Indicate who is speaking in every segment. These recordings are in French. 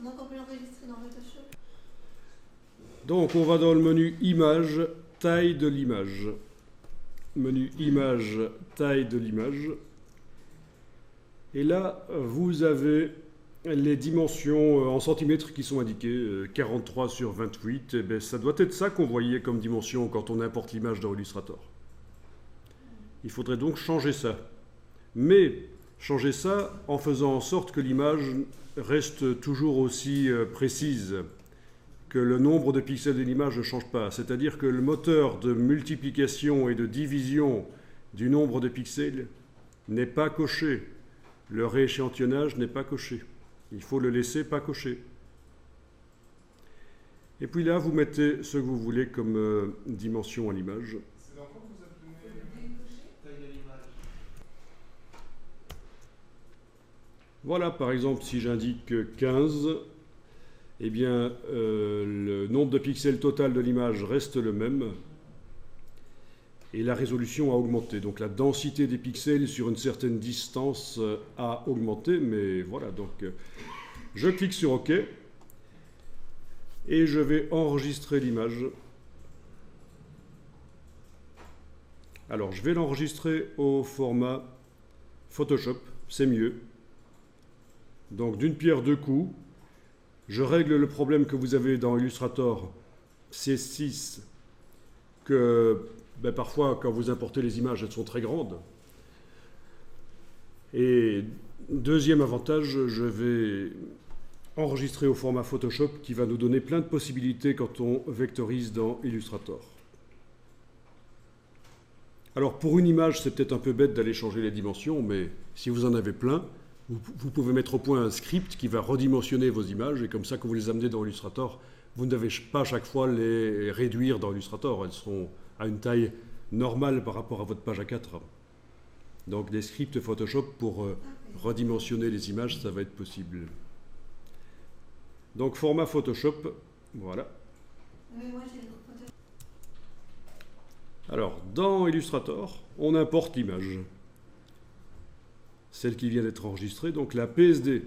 Speaker 1: Donc on peut l'enregistrer dans Photoshop.
Speaker 2: Donc on va dans le menu Image, taille de l'image. Menu Image, taille de l'image. Et là, vous avez les dimensions en centimètres qui sont indiquées, 43 sur 28. Et bien, ça doit être ça qu'on voyait comme dimension quand on importe l'image dans Illustrator. Il faudrait donc changer ça. Mais changer ça en faisant en sorte que l'image reste toujours aussi précise, que le nombre de pixels de l'image ne change pas. C'est-à-dire que le moteur de multiplication et de division du nombre de pixels n'est pas coché. Le rééchantillonnage n'est pas coché. Il faut le laisser pas coché. Et puis là, vous mettez ce que vous voulez comme dimension à l'image.
Speaker 3: C'est dans quoi vous appelez taille de l'image?
Speaker 2: Voilà, par exemple, si j'indique 15, eh bien, le nombre de pixels total de l'image reste le même. Et la résolution a augmenté. Donc la densité des pixels sur une certaine distance a augmenté. Mais voilà, donc je clique sur OK. Et je vais enregistrer l'image. Alors, je vais l'enregistrer au format Photoshop. C'est mieux. Donc, d'une pierre deux coups. Je règle le problème que vous avez dans Illustrator C6 que parfois, quand vous importez les images, elles sont très grandes. Et deuxième avantage, je vais enregistrer au format Photoshop qui va nous donner plein de possibilités quand on vectorise dans Illustrator. Alors, pour une image, c'est peut-être un peu bête d'aller changer les dimensions, mais si vous en avez plein, vous pouvez mettre au point un script qui va redimensionner vos images, et comme ça, quand vous les amenez dans Illustrator, vous ne devez pas à chaque fois les réduire dans Illustrator. Elles seront à une taille normale par rapport à votre page A4. Donc des scripts Photoshop pour redimensionner les images, ça va être possible. Donc format Photoshop, voilà.
Speaker 1: Mais moi j'ai le Photoshop.
Speaker 2: Alors dans Illustrator, on importe l'image. Celle qui vient d'être enregistrée, donc la PSD.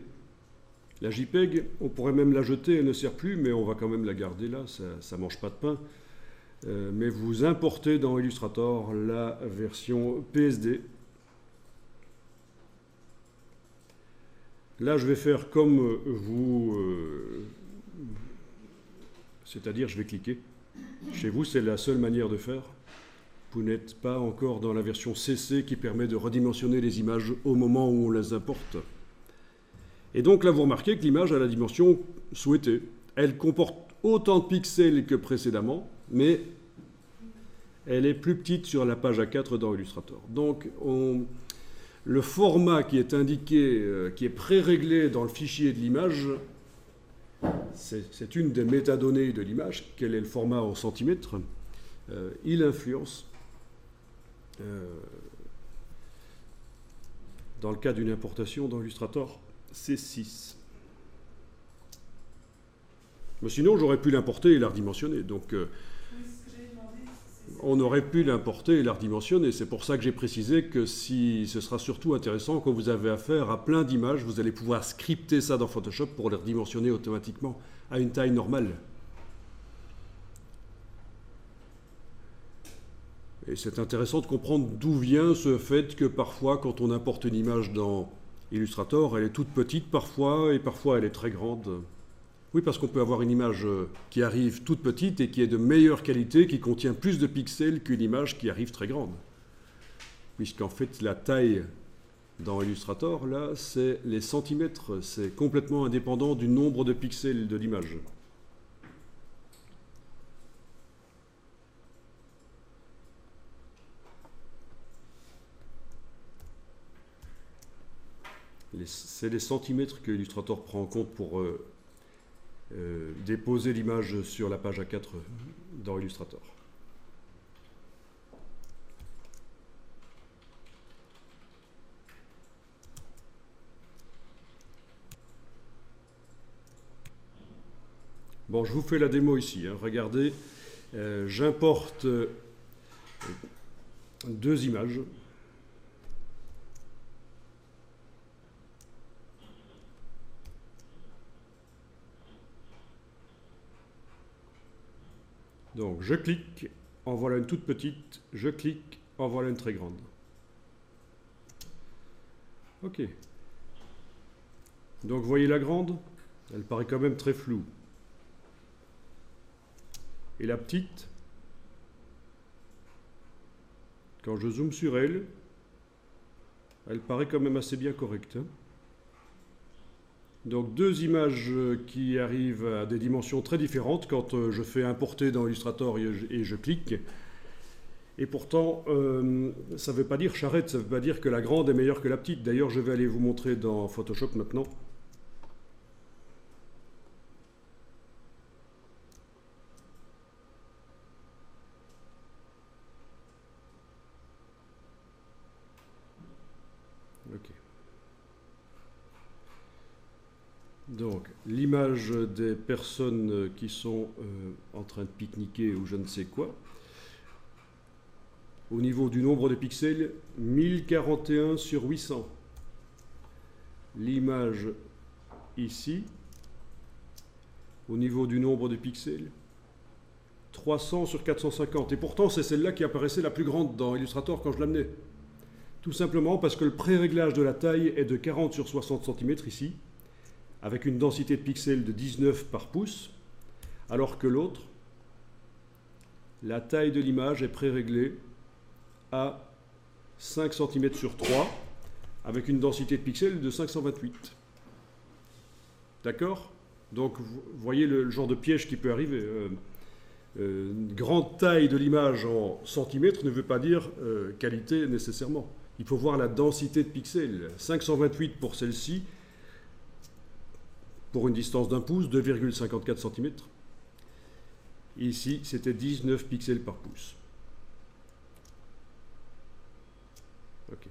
Speaker 2: La JPEG, on pourrait même la jeter, elle ne sert plus, mais on va quand même la garder là, ça ne mange pas de pain. Mais vous importez dans Illustrator la version PSD. Là, je vais faire comme vous, c'est-à-dire je vais cliquer. Chez vous, c'est la seule manière de faire. Vous n'êtes pas encore dans la version CC qui permet de redimensionner les images au moment où on les importe. Et donc là, vous remarquez que l'image a la dimension souhaitée. Elle comporte autant de pixels que précédemment, mais elle est plus petite sur la page A4 dans Illustrator. Donc, le format qui est indiqué, qui est pré-réglé dans le fichier de l'image, c'est une des métadonnées de l'image. Quel est le format en centimètres? Il influence, dans le cas d'une importation dans Illustrator C6. Mais sinon, j'aurais pu l'importer et la redimensionner. Donc, on aurait pu l'importer et la redimensionner. C'est pour ça que j'ai précisé que si ce sera surtout intéressant quand vous avez affaire à plein d'images, vous allez pouvoir scripter ça dans Photoshop pour les redimensionner automatiquement à une taille normale. Et c'est intéressant de comprendre d'où vient ce fait que parfois, quand on importe une image dans Illustrator, elle est toute petite parfois, et parfois elle est très grande. Oui, parce qu'on peut avoir une image qui arrive toute petite et qui est de meilleure qualité, qui contient plus de pixels qu'une image qui arrive très grande. Puisqu'en fait, la taille dans Illustrator, là, c'est les centimètres. C'est complètement indépendant du nombre de pixels de l'image. C'est les centimètres que Illustrator prend en compte pour déposer l'image sur la page A4 dans Illustrator. Bon, je vous fais la démo ici. Hein. Regardez, j'importe deux images. Donc je clique, en voilà une toute petite, je clique, en voilà une très grande. Ok. Donc vous voyez la grande? Elle paraît quand même très floue. Et la petite, quand je zoome sur elle, elle paraît quand même assez bien correcte, hein. Donc deux images qui arrivent à des dimensions très différentes quand je fais importer dans Illustrator et je clique. Et pourtant, ça ne veut pas dire charrette, ça ne veut pas dire que la grande est meilleure que la petite. D'ailleurs, je vais aller vous montrer dans Photoshop maintenant. Ok. Donc, l'image des personnes qui sont en train de pique-niquer ou je ne sais quoi. Au niveau du nombre de pixels, 1041 sur 800. L'image ici, au niveau du nombre de pixels, 300 sur 450. Et pourtant, c'est celle-là qui apparaissait la plus grande dans Illustrator quand je l'amenais. Tout simplement parce que le pré-réglage de la taille est de 40 sur 60 cm ici, avec une densité de pixels de 19 par pouce, alors que l'autre, la taille de l'image est pré-réglée à 5 cm sur 3, avec une densité de pixels de 528. D'accord? Donc vous voyez le genre de piège qui peut arriver. Une grande taille de l'image en centimètres ne veut pas dire qualité nécessairement. Il faut voir la densité de pixels. 528 pour celle-ci, pour une distance d'un pouce, 2,54 cm. Ici, c'était 19 pixels par pouce. Ok.